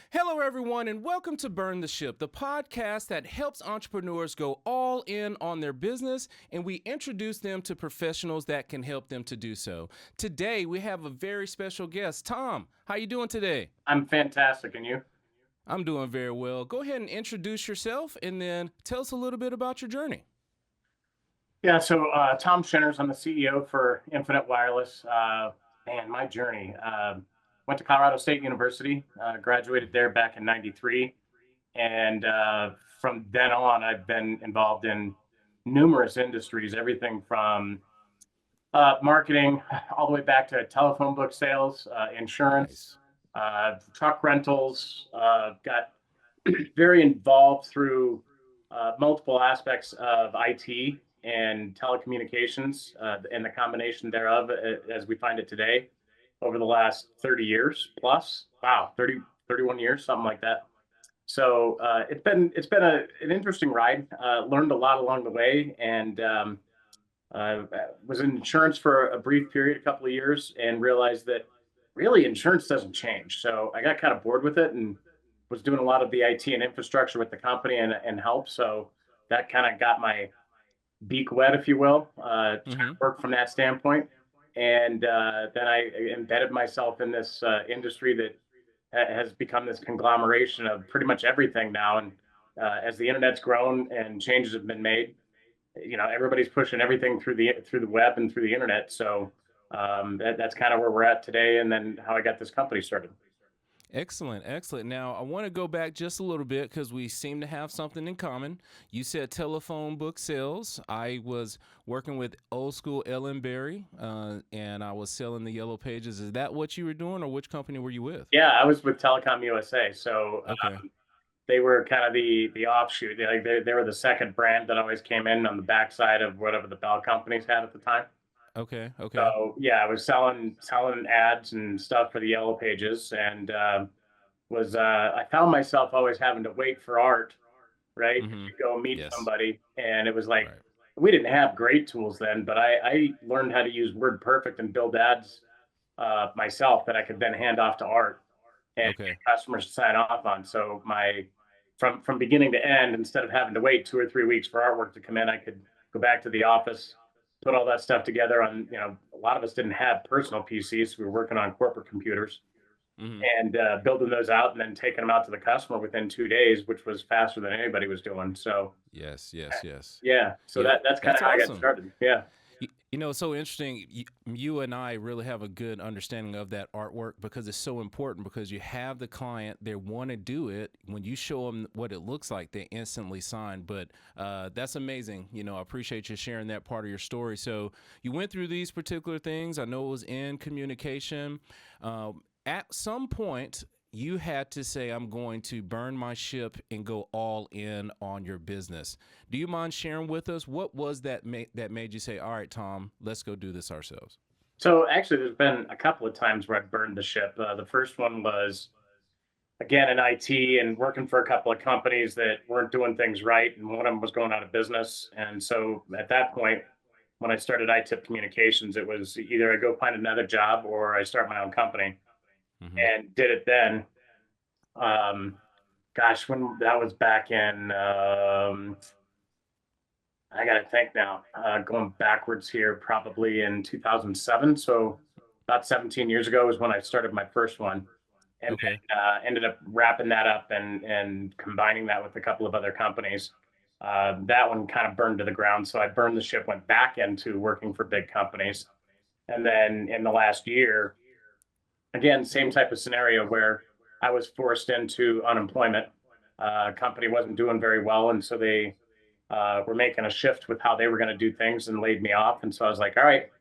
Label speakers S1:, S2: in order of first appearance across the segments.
S1: Hello, everyone, and welcome to Burn the Ship, the podcast that helps entrepreneurs go all in on their business, and we introduce them to professionals that can help them to do so. Today, we have a very special guest. Tom, how you doing today?
S2: I'm fantastic. And you?
S1: I'm doing very well. Go ahead and introduce yourself, and then tell us a little bit about your journey.
S2: Yeah, so Tom Shinners, I'm the CEO for Infinite Wireless. Man, my journey. Went to Colorado State University, graduated there back in '93. And from then on, I've been involved in numerous industries, everything from marketing all the way back to telephone book sales, insurance,
S1: Nice.
S2: truck rentals. Got very involved through multiple aspects of IT and telecommunications and the combination thereof as we find it today over the last 30 years plus. Wow, 31 years, something like that. So an interesting ride. Learned a lot along the way, and was in insurance for a brief period, a couple of years, and realized that really insurance doesn't change. So I got kind of bored with it and was doing a lot of the IT and infrastructure with the company and help. So that kind of got my beak wet, if you will, trying
S1: Mm-hmm.
S2: to work from that standpoint. And then I embedded myself in this industry that has become this conglomeration of pretty much everything now. And as the internet's grown and changes have been made, everybody's pushing everything through the web and through the internet. So that's kind of where we're at today, and then how I got this company started.
S1: Excellent, excellent. Now, I want to go back just a little bit because we seem to have something in common. You said telephone book sales. I was working with old school Ellen Berry, and I was selling the yellow pages. Is that what you were doing, or which company were you with?
S2: Yeah, I was with Telecom USA, so
S1: Okay,
S2: they were kind of the offshoot. They were the second brand that always came in on the backside of whatever the Bell companies had at the time.
S1: okay, okay.
S2: So yeah, I was selling ads and stuff for the yellow pages, and was I found myself always having to wait for art, right?
S1: Mm-hmm.
S2: You go meet
S1: Yes.
S2: somebody, and it was like
S1: Right.
S2: we didn't have great tools then, but I learned how to use WordPerfect and build ads myself that I could then hand off to art and
S1: Okay.
S2: get customers to sign off on. So my from beginning to end, instead of having to wait 2 or 3 weeks for artwork to come in, I could go back to the office, put all that stuff together on. A lot of us didn't have personal PCs. We were working on corporate computers
S1: Mm-hmm.
S2: and building those out and then taking them out to the customer within 2 days, which was faster than anybody was doing. So
S1: Yes. Yes. Yes.
S2: yeah, so
S1: Yeah.
S2: that's kind
S1: That's
S2: of how I got
S1: awesome.
S2: started. Yeah.
S1: It's so interesting. You and I really have a good understanding of that artwork because it's so important because you have the client, they want to do it. When you show them what it looks like, they instantly sign. But that's amazing. I appreciate you sharing that part of your story. So you went through these particular things. I know it was in communication. At some point, you had to say, I'm going to burn my ship and go all in on your business. Do you mind sharing with us what was that made you say, all right, Tom, let's go do this ourselves?
S2: So actually, there's been a couple of times where I burned the ship. The first one was again in IT and working for a couple of companies that weren't doing things right, and one of them was going out of business. And so at that point, when I started iTip Communications, it was either I go find another job or I start my own company,
S1: Mm-hmm.
S2: and did it then. Um, Gosh, when that was back in, I got to think now, going backwards here, probably in 2007. So about 17 years ago was when I started my first one, and
S1: Okay.
S2: then ended up wrapping that up and combining that with a couple of other companies. That one kind of burned to the ground. So I burned the ship, went back into working for big companies. And then in the last year, again, same type of scenario where I was forced into unemployment. Company wasn't doing very well, and so they were making a shift with how they were going to do things and laid me off. And so I was like, all right,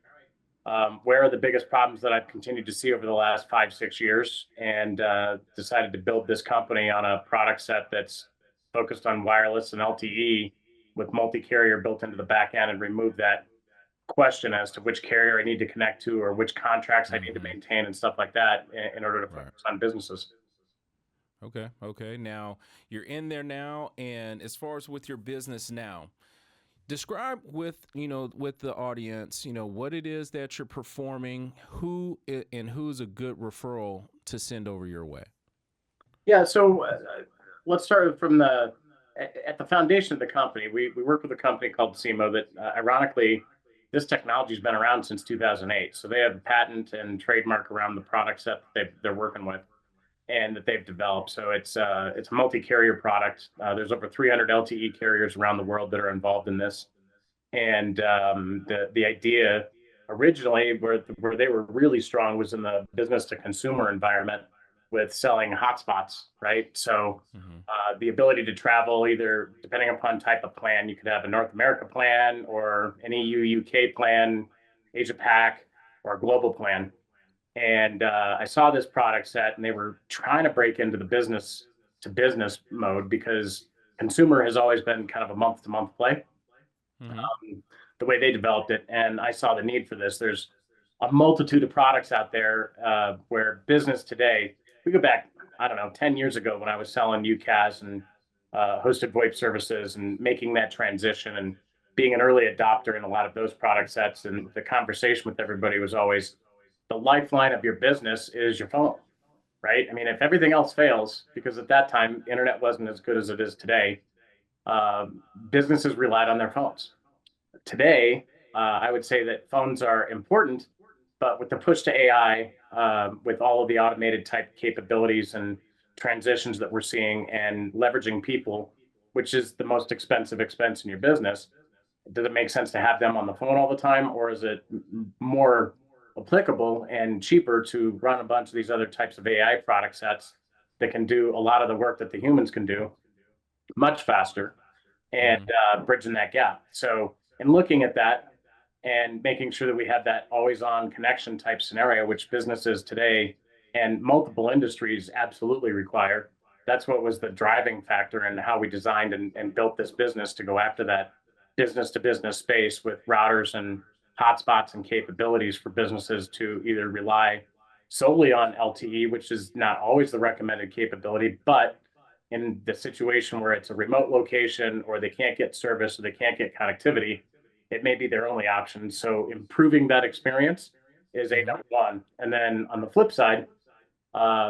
S2: where are the biggest problems that I've continued to see over the last 5, 6 years? And decided to build this company on a product set that's focused on wireless and LTE with multi-carrier built into the back end, and remove that question as to which carrier I need to connect to or which contracts I need to
S1: Mm-hmm.
S2: maintain and stuff like that in order to
S1: Right.
S2: focus on businesses.
S1: Okay. Okay. Now you're in there now. And as far as with your business now, describe with the audience, what it is that you're performing, and who's a good referral to send over your way.
S2: Yeah, so let's start from at the foundation of the company. We work with a company called SEMO that, ironically, this technology has been around since 2008. So they have a patent and trademark around the products that they're working with and that they've developed. So it's a multi-carrier product. There's over 300 LTE carriers around the world that are involved in this. And the idea originally, where they were really strong, was in the business to consumer environment with selling hotspots, right? So
S1: Hmm.
S2: the ability to travel, either depending upon type of plan, you could have a North America plan or an EU UK plan, Asia Pac, or a global plan. And I saw this product set, and they were trying to break into the business to business mode because consumer has always been kind of a month to month play,
S1: Hmm.
S2: the way they developed it. And I saw the need for this. There's a multitude of products out there where business today, we go back, I don't know, 10 years ago when I was selling UCaaS and hosted VoIP services and making that transition and being an early adopter in a lot of those product sets. And the conversation with everybody was always the lifeline of your business is your phone, right? I mean, if everything else fails, because at that time, internet wasn't as good as it is today, uh, businesses relied on their phones. Today, I would say that phones are important, but with the push to AI, with all of the automated type capabilities and transitions that we're seeing and leveraging people, which is the most expensive expense in your business, does it make sense to have them on the phone all the time, or is it more applicable and cheaper to run a bunch of these other types of AI product sets that can do a lot of the work that the humans can do much faster and
S1: Hmm.
S2: bridging that gap? So, in looking at that and making sure that we have that always on connection type scenario, which businesses today and multiple industries absolutely require, that's what was the driving factor in how we designed and built this business to go after that business to business space with routers and hotspots and capabilities for businesses to either rely solely on LTE, which is not always the recommended capability, but in the situation where it's a remote location or they can't get service or they can't get connectivity, it may be their only option. So improving that experience is a
S1: Hmm.
S2: number one. And then on the flip side,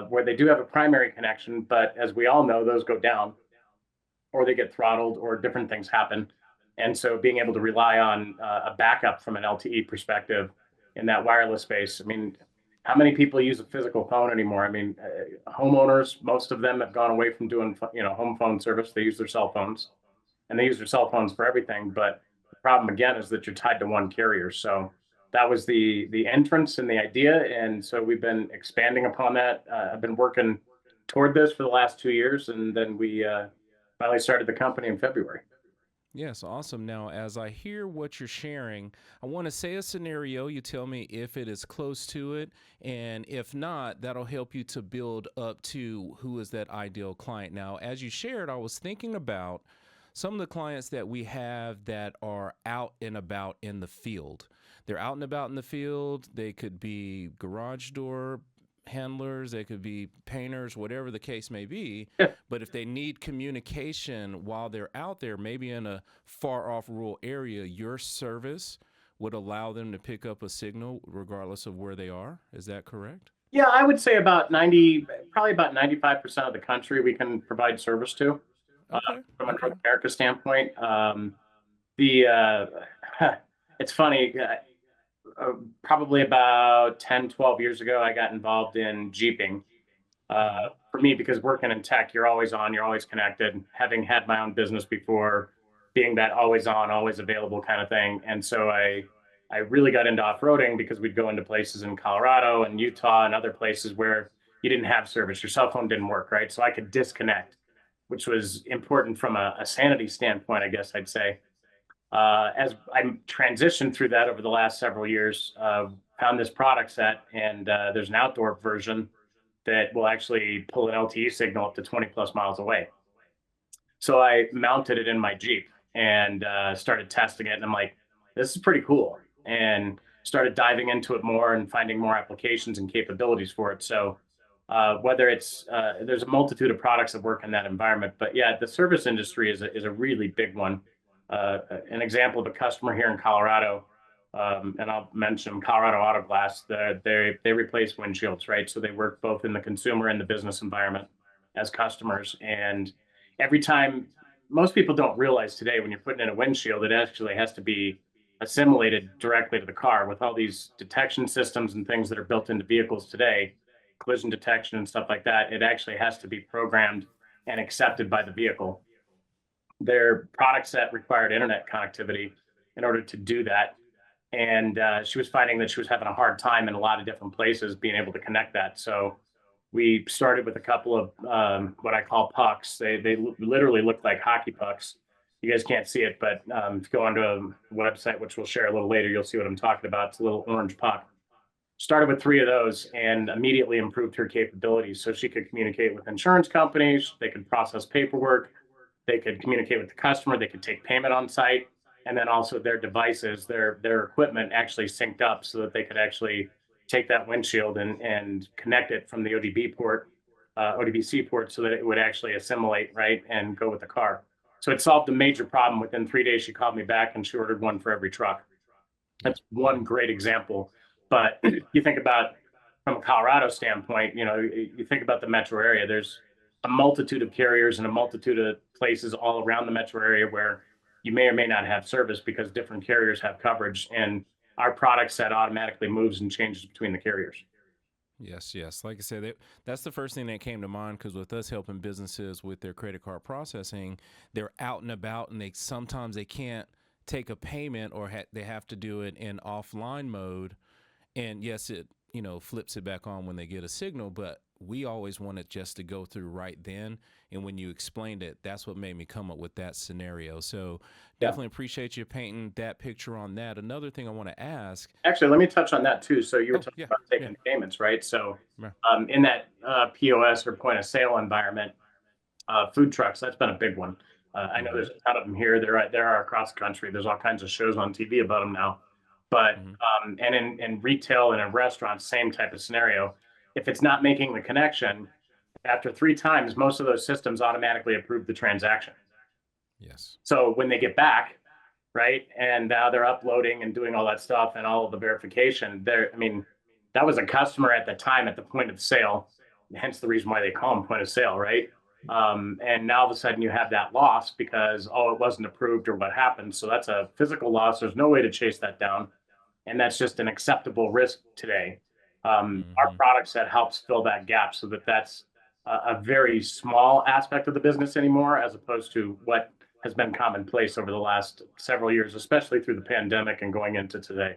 S2: where they do have a primary connection, but as we all know, those go down or they get throttled or different things happen. And so being able to rely on a backup from an LTE perspective in that wireless space. I mean, how many people use a physical phone anymore? I mean, homeowners, most of them have gone away from doing, home phone service. They use their cell phones and they use their cell phones for everything. But the problem again is that you're tied to one carrier. So that was the entrance and the idea, and so we've been expanding upon that. I've been working toward this for the last 2 years, and then we finally started the company in February.
S1: Yes, awesome. Now, as I hear what you're sharing, I want to say a scenario. You tell me if it is close to it. And if not, that'll help you to build up to who is that ideal client. Now, as you shared, I was thinking about some of the clients that we have that are out and about in the field. They're out and about in the field. They could be garage door handlers, they could be painters, whatever the case may be.
S2: Yeah,
S1: But if they need communication while they're out there, maybe in a far off rural area, your service would allow them to pick up a signal regardless of where they are. Is that correct?
S2: yeah, I would say about 90, probably about 95% of the country we can provide service to uh,
S1: Okay.
S2: from a
S1: Okay.
S2: North America standpoint. The It's funny. Probably about 10, 12 years ago, I got involved in Jeeping.
S1: Mm-hmm.
S2: For me, because working in tech, you're always on, you're always connected. Having had my own business before, being that always on, always available kind of thing. And so I really got into off-roading because we'd go into places in Colorado and Utah and other places where you didn't have service. Your cell phone didn't work, right? So I could disconnect, which was important from a sanity standpoint, I guess I'd say. As I transitioned through that over the last several years, found this product set, and there's an outdoor version that will actually pull an LTE signal up to 20 plus miles away. So I mounted it in my Jeep and started testing it. And I'm like, this is pretty cool. And started diving into it more and finding more applications and capabilities for it. So whether there's a multitude of products that work in that environment. But yeah, the service industry is a really big one. An example of a customer here in Colorado, and I'll mention Colorado Auto Glass. They replace windshields, right? So they work both in the consumer and the business environment. as customers. And every time, most people don't realize today when you're putting in a windshield, it actually has to be assimilated directly to the car with all these detection systems and things that are built into vehicles today, collision detection and stuff like that. It actually has to be programmed and accepted by the vehicle. Their product set required internet connectivity in order to do that. And she was finding that she was having a hard time in a lot of different places being able to connect that. So we started with a couple of what I call pucks. They literally look like hockey pucks. You guys can't see it, but if you go onto a website, which we'll share a little later, you'll see what I'm talking about. It's a little orange puck. Started with 3 of those and immediately improved her capabilities so she could communicate with insurance companies. They could process paperwork. They could communicate with the customer. They could take payment on site, and then also their devices, their equipment actually synced up so that they could actually take that windshield and connect it from the ODB port, ODBC port, so that it would actually assimilate, right, and go with the car. So it solved a major problem. Within 3 days, she called me back and she ordered one for every truck.
S1: Yeah.
S2: That's one great example. But you think about from a Colorado standpoint, you think about the metro area. There's a multitude of carriers and a multitude of places all around the metro area where you may or may not have service because different carriers have coverage, and our product set automatically moves and changes between the carriers.
S1: Yes, yes. Like I said, that's the first thing that came to mind because with us helping businesses with their credit card processing, they're out and about, and sometimes they can't take a payment or they have to do it in offline mode. And yes, it flips it back on when they get a signal, but we always want it just to go through right then. And when you explained it, that's what made me come up with that scenario. So
S2: Yeah.
S1: definitely appreciate you painting that picture on that. Another thing I want to ask.
S2: Actually, let me touch on that too. So you were
S1: Oh,
S2: talking
S1: yeah,
S2: about
S1: yeah.
S2: taking payments, right? So
S1: Yeah.
S2: in that POS or point of sale environment, food trucks, that's been a big one. I know
S1: Mm-hmm.
S2: there's a ton of them here. There are across the country. There's all kinds of shows on TV about them now. But
S1: Mm-hmm.
S2: and in retail and in restaurants, same type of scenario. If it's not making the connection, after 3 times, most of those systems automatically approve the transaction.
S1: Yes.
S2: So when they get back, right, and now they're uploading and doing all that stuff and all of the verification, I mean, that was a customer at the time at the point of sale, hence the reason why they call them point of sale, right? And now all of a sudden you have that loss because, oh, it wasn't approved or what happened. So that's a physical loss. There's no way to chase that down. And that's just an acceptable risk today. Our
S1: Mm-hmm.
S2: product set helps fill that gap so that that's a very small aspect of the business anymore, as opposed to what has been commonplace over the last several years, especially through the pandemic and going into today.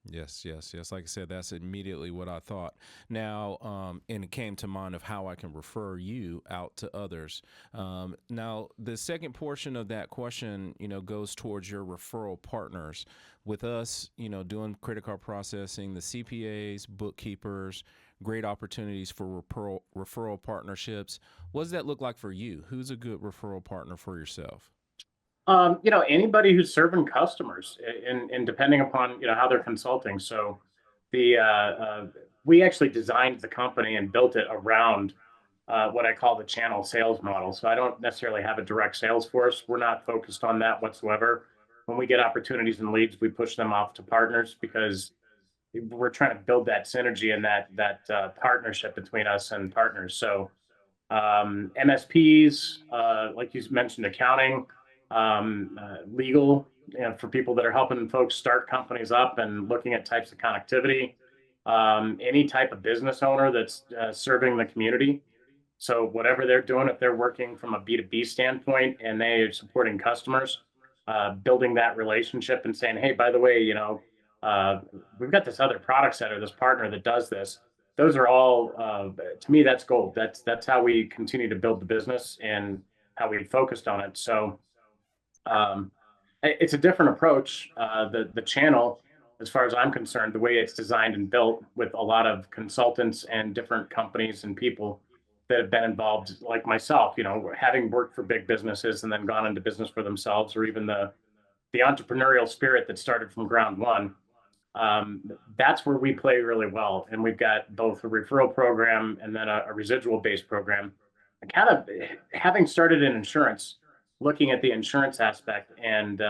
S1: Yes, yes, yes. Like I said, that's immediately what I thought. Now, and it came to mind of how I can refer you out to others. Now, the second portion of that question, goes towards your referral partners. With us, doing credit card processing, the CPAs, bookkeepers, great opportunities for referral partnerships. What does that look like for you? Who's a good referral partner for yourself?
S2: Anybody who's serving customers and depending upon, how they're consulting. So the we actually designed the company and built it around what I call the channel sales model. So I don't necessarily have a direct sales force. We're not focused on that whatsoever. When we get opportunities and leads, we push them off to partners because we're trying to build that synergy and that partnership between us and partners. So MSPs, like you mentioned, accounting, legal, for people that are helping folks start companies up and looking at types of connectivity, any type of business owner that's serving the community. So whatever they're doing, if they're working from a B2B standpoint and they're supporting customers, building that relationship and saying, hey, by the way, uh, we've got this other product set or this partner that does this. Those are all, to me, that's gold. That's how we continue to build the business and how we focused on it. So um, it's a different approach. The channel, as far as I'm concerned, the way it's designed and built with a lot of consultants and different companies and people that have been involved, like myself, having worked for big businesses and then gone into business for themselves, or even the entrepreneurial spirit that started from ground one. um, that's where we play really well. And we've got both a referral program and then a residual based program. And kind of having started in insurance, looking at the insurance aspect and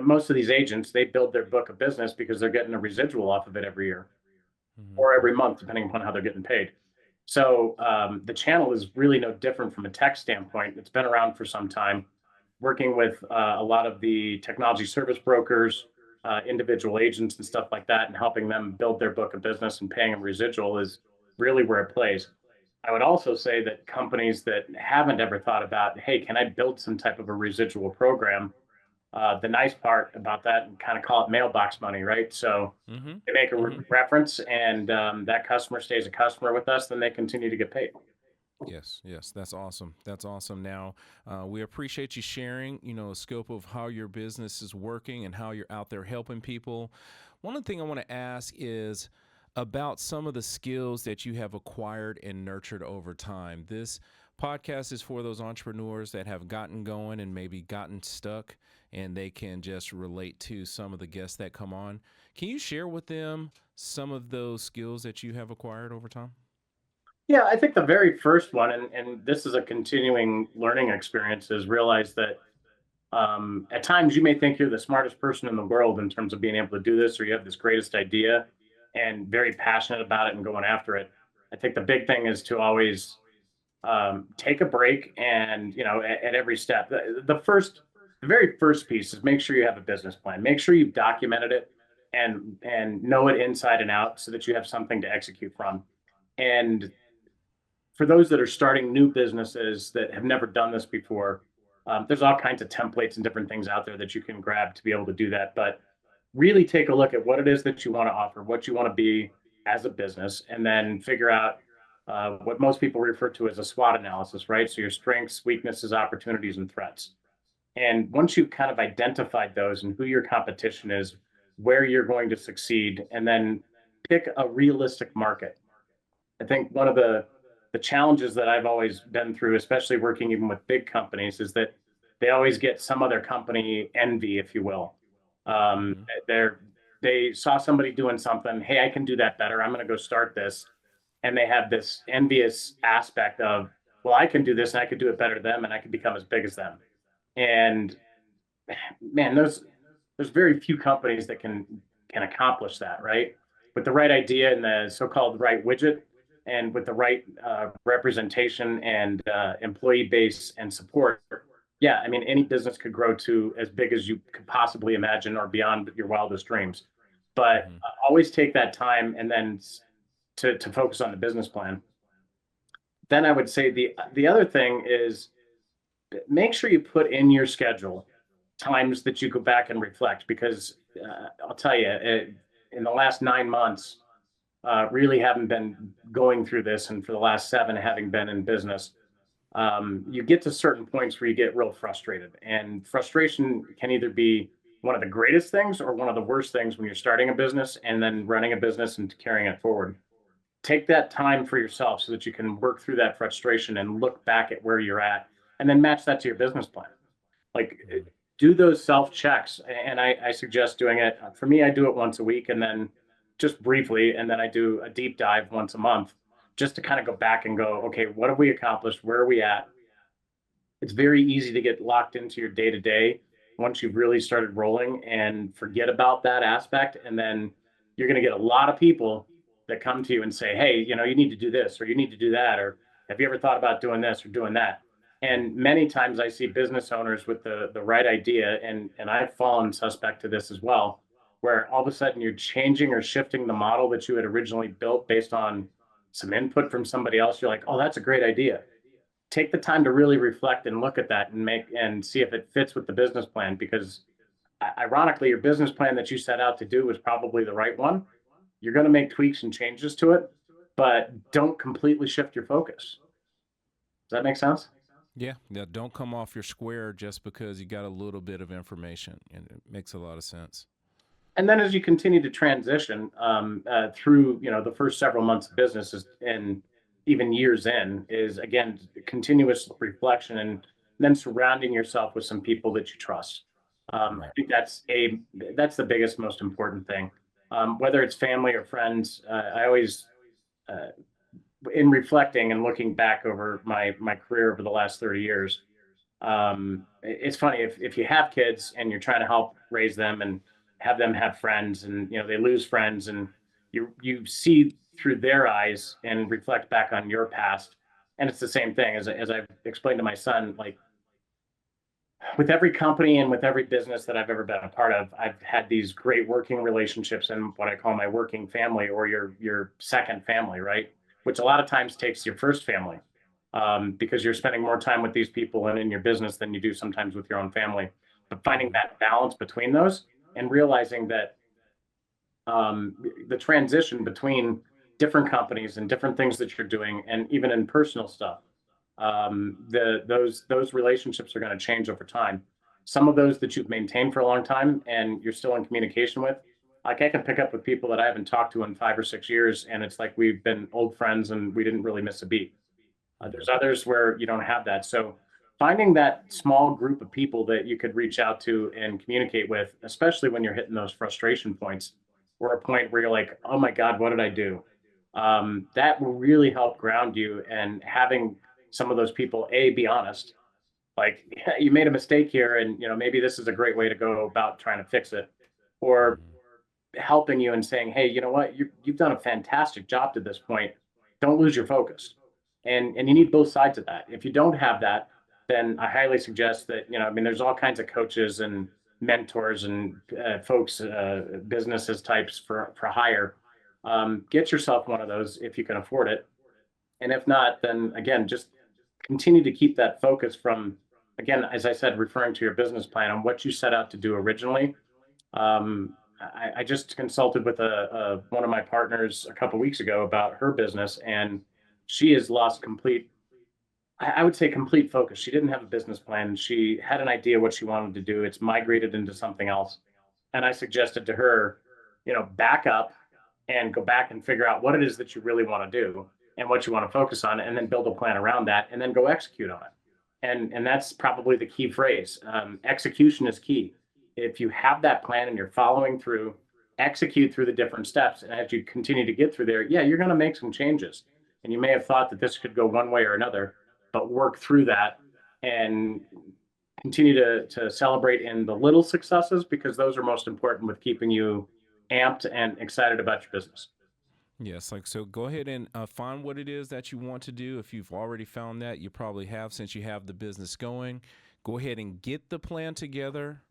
S2: most of these agents, they build their book of business because they're getting a residual off of it every year
S1: Mm-hmm.
S2: or every month, depending upon how they're getting paid. So the channel is really no different from a tech standpoint. It's been around for some time, working with a lot of the technology service brokers, individual agents, and stuff like that, and helping them build their book of business and paying them residual is really where it plays. I would also say that companies that haven't ever thought about, hey, can I build some type of a residual program? The nice part about that, and kind of call it mailbox money, right? So
S1: Mm-hmm.
S2: they make a
S1: Mm-hmm.
S2: reference, and that customer stays a customer with us, then they continue to get paid.
S1: Yes, yes, that's awesome. That's awesome. Now, we appreciate you sharing, a scope of how your business is working and how you're out there helping people. One of the things I want to ask is about some of the skills that you have acquired and nurtured over time. This podcast is for those entrepreneurs that have gotten going and maybe gotten stuck, and they can just relate to some of the guests that come on. Can you share with them some of those skills that you have acquired over time?
S2: Yeah, I think the very first one, and this is a continuing learning experience, is realize that at times you may think you're the smartest person in the world in terms of being able to do this, or you have this greatest idea and very passionate about it and going after it. I think the big thing is to always take a break, and at every step. The very first piece is make sure you have a business plan. Make sure you've documented it and know it inside and out, so that you have something to execute from. And for those that are starting new businesses that have never done this before, there's all kinds of templates and different things out there that you can grab to be able to do that. But really take a look at what it is that you want to offer, what you want to be as a business, and then figure out what most people refer to as a SWOT analysis, right? So your strengths, weaknesses, opportunities, and threats. And once you've kind of identified those and who your competition is, where you're going to succeed, and then pick a realistic market. I think one of the challenges that I've always been through, especially working even with big companies, is that they always get some other company envy, if you will. Um,
S1: Mm-hmm.
S2: they're they saw somebody doing something. Hey, I can do that better. I'm going to go start this, and they have this envious aspect of, well, I can do this and I could do it better than them, and I could become as big as them. And man, there's very few companies that can accomplish that, right? With the right idea and the so-called right widget, and with the right representation and employee base and support. Yeah, I mean, any business could grow to as big as you could possibly imagine or beyond your wildest dreams. But
S1: Mm-hmm.
S2: always take that time, and then to focus on the business plan. Then I would say the other thing is, make sure you put in your schedule times that you go back and reflect, because I'll tell you, in the last 9 months, really haven't been going through this, and for the last seven, having been in business, you get to certain points where you get real frustrated, and frustration can either be one of the greatest things or one of the worst things when you're starting a business and then running a business and carrying it forward. Take that time for yourself so that you can work through that frustration and look back at where you're at, and then match that to your business plan. Like, do those self checks, and I suggest doing it. For me, I do it once a week, and then just briefly, and then I do a deep dive once a month, just to kind of go back and go, okay, what have we accomplished? Where are we at? It's very easy to get locked into your day to day once you've really started rolling and forget about that aspect. And then you're going to get a lot of people that come to you and say, hey, you need to do this, or you need to do that, or have you ever thought about doing this or doing that? And many times I see business owners with the right idea, and I've fallen suspect to this as well, where all of a sudden you're changing or shifting the model that you had originally built based on some input from somebody else. You're like, oh, that's a great idea. Take the time to really reflect and look at that and make and see if it fits with the business plan, because ironically, your business plan that you set out to do was probably the right one. You're going to make tweaks and changes to it, but don't completely shift your focus. Does that make sense?
S1: Yeah, yeah. Don't come off your square just because you got a little bit of information, and it makes a lot of sense.
S2: And then as you continue to transition through, the first several months of business and even years in, is again continuous reflection, and then surrounding yourself with some people that you trust. I
S1: Right.
S2: think that's the biggest, most important thing. Whether it's family or friends, I always, uh, in reflecting and looking back over my career over the last 30 years, it's funny, if you have kids and you're trying to help raise them and have them have friends, and they lose friends, and you see through their eyes and reflect back on your past. And it's the same thing as I've explained to my son, like with every company and with every business that I've ever been a part of, I've had these great working relationships and what I call my working family or your second family, right? Which a lot of times takes your first family, because you're spending more time with these people and in your business than you do sometimes with your own family. But finding
S1: Mm-hmm.
S2: that balance between those and realizing that the transition between different companies and different things that you're doing, and even in personal stuff, those relationships are going to change over time. Some of those that you've maintained for a long time and you're still in communication with, like I can pick up with people that I haven't talked to in 5 or 6 years, and it's like we've been old friends and we didn't really miss a beat. There's others where you don't have that. So finding that small group of people that you could reach out to and communicate with, especially when you're hitting those frustration points or a point where you're like, oh my God, what did I do? That will really help ground you. And having some of those people, A, be honest, like you made a mistake here, and maybe this is a great way to go about trying to fix it, or
S1: Mm-hmm.
S2: helping you and saying, hey, you know what, you've done a fantastic job to this point. Don't lose your focus. And you need both sides of that. If you don't have that, then I highly suggest that, I mean, there's all kinds of coaches and mentors and folks, businesses types for hire. Get yourself one of those if you can afford it. And if not, then again, just continue to keep that focus from, again, as I said, referring to your business plan on what you set out to do originally. I just consulted with one of my partners a couple weeks ago about her business, and she has lost complete, I would say complete focus. She didn't have a business plan. She had an idea what she wanted to do. It's migrated into something else. And I suggested to her, back up and go back and figure out what it is that you really want to do and what you want to focus on, and then build a plan around that, and then go execute on it. And that's probably the key phrase. Execution is key. If you have that plan and you're following through, execute through the different steps, and as you continue to get through there, yeah, you're going to make some changes. And you may have thought that this could go one way or another, but work through that and continue to celebrate in the little successes, because those are most important with keeping you amped and excited about your business.
S1: Yes, like so. Go ahead and find what it is that you want to do. If you've already found that, you probably have since you have the business going. Go ahead and get the plan together.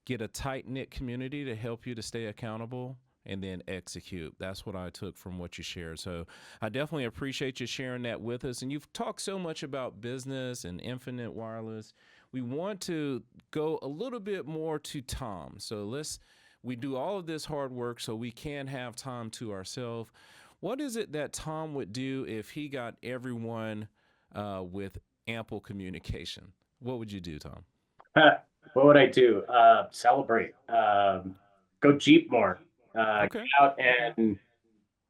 S1: Get a tight knit community to help you to stay accountable, and then execute. That's what I took from what you shared. So I definitely appreciate you sharing that with us. And you've talked so much about business and Infinite Wireless. We want to go a little bit more to Tom. So we do all of this hard work so we can have time to ourselves. What is it that Tom would do if he got everyone with ample communication? What would you do, Tom?
S2: What would I do? Celebrate. Go Jeep more. Get
S1: Okay.
S2: out
S1: Okay.
S2: and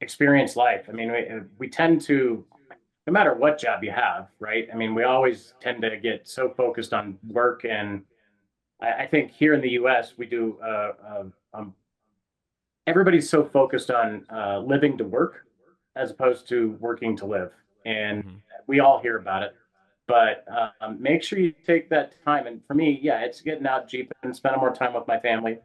S2: experience life. I mean, we tend to, no matter what job you have, right? I mean, we always tend to get so focused on work. And I think here in the US, we do, everybody's so focused on living to work as opposed to working to live. And
S1: Mm-hmm.
S2: we all hear about it. But make sure you take that time. And for me, yeah, it's getting out Jeep and spending more time with my family,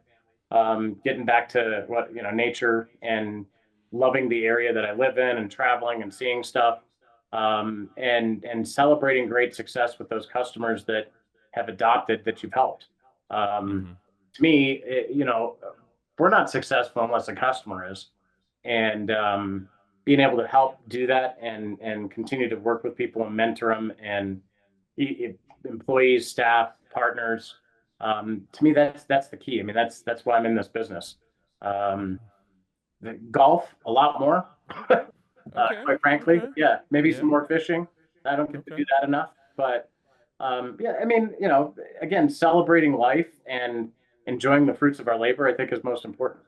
S2: getting back to what, nature, and loving the area that I live in and traveling and seeing stuff, and celebrating great success with those customers that have adopted that you've helped. Um,
S1: Mm-hmm.
S2: to me, we're not successful unless a customer is, and being able to help do that and continue to work with people and mentor them, and employees, staff, partners. To me, that's the key. I mean, that's why I'm in this business. Um, the golf a lot more,
S1: Okay.
S2: quite frankly.
S1: Okay.
S2: Yeah, maybe
S1: Yeah.
S2: some more fishing. I don't get to
S1: Okay.
S2: do that enough, but yeah, I mean, again, celebrating life and enjoying the fruits of our labor, I think, is most important.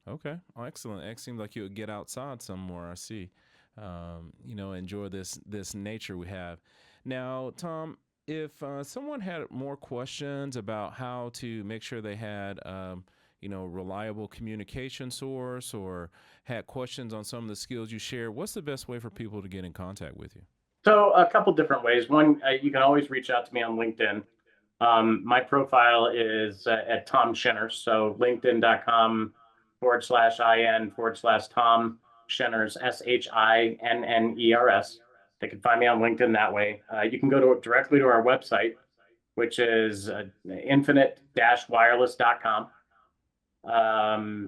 S1: Okay. Oh, excellent. It seems like you would get outside some more. I see. Enjoy this nature we have. Now, Tom, if someone had more questions about how to make sure they had, reliable communication source, or had questions on some of the skills you share, what's the best way for people to get in contact with you?
S2: So a couple different ways. One, you can always reach out to me on LinkedIn. My profile is at Tom Shinners. So LinkedIn.com/IN/Tom. Shinners, Shinners. They can find me on LinkedIn that way. You can go directly to our website, which is infinite-wireless.com.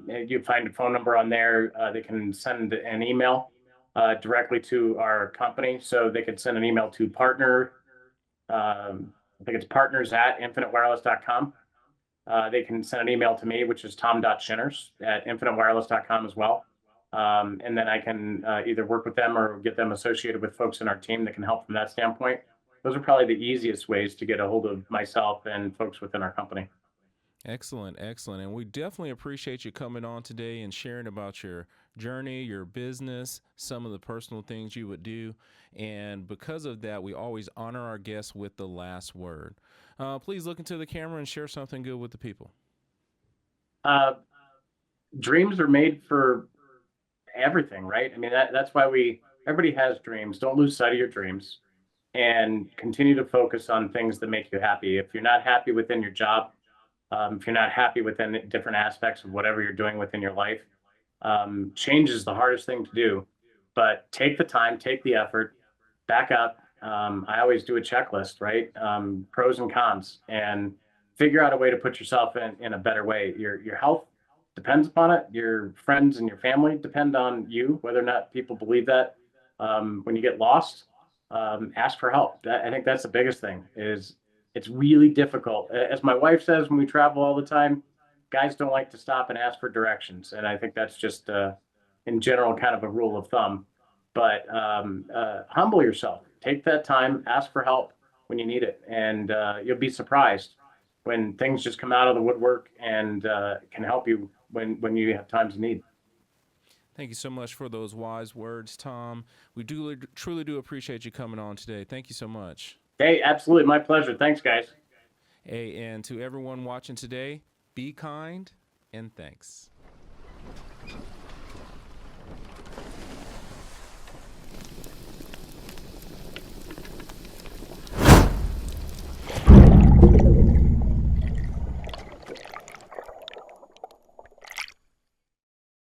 S2: You find a phone number on there. They can send an email directly to our company. So they could send an email to partner. I think it's partners@infinitewireless.com. They can send an email to me, which is tom.shinners@infinitewireless.com as well. And then I can either work with them or get them associated with folks in our team that can help from that standpoint. Those are probably the easiest ways to get a hold of myself and folks within our company.
S1: Excellent, excellent. And we definitely appreciate you coming on today and sharing about your journey, your business, some of the personal things you would do. And because of that, we always honor our guests with the last word. Please look into the camera and share something good with the people.
S2: Dreams are made for everything, right? I mean, that's why everybody has dreams. Don't lose sight of your dreams and continue to focus on things that make you happy. If you're not happy within your job, if you're not happy within different aspects of whatever you're doing within your life, change is the hardest thing to do. But take the time, take the effort, back up. I always do a checklist, right? Pros and cons, and figure out a way to put yourself in a better way. Your health depends upon it. Your friends and your family depend on you, whether or not people believe that. When you get lost, ask for help. I think that's the biggest thing. It's really difficult. As my wife says, when we travel all the time, guys don't like to stop and ask for directions. And I think that's just, in general, kind of a rule of thumb. But humble yourself. Take that time, ask for help when you need it. And you'll be surprised when things just come out of the woodwork and can help you when you have times of need.
S1: Thank you so much for those wise words, Tom. We truly do appreciate you coming on today. Thank you so much.
S2: Hey, absolutely. My pleasure. Thanks, guys.
S1: Hey, and to everyone watching today, be kind and thanks.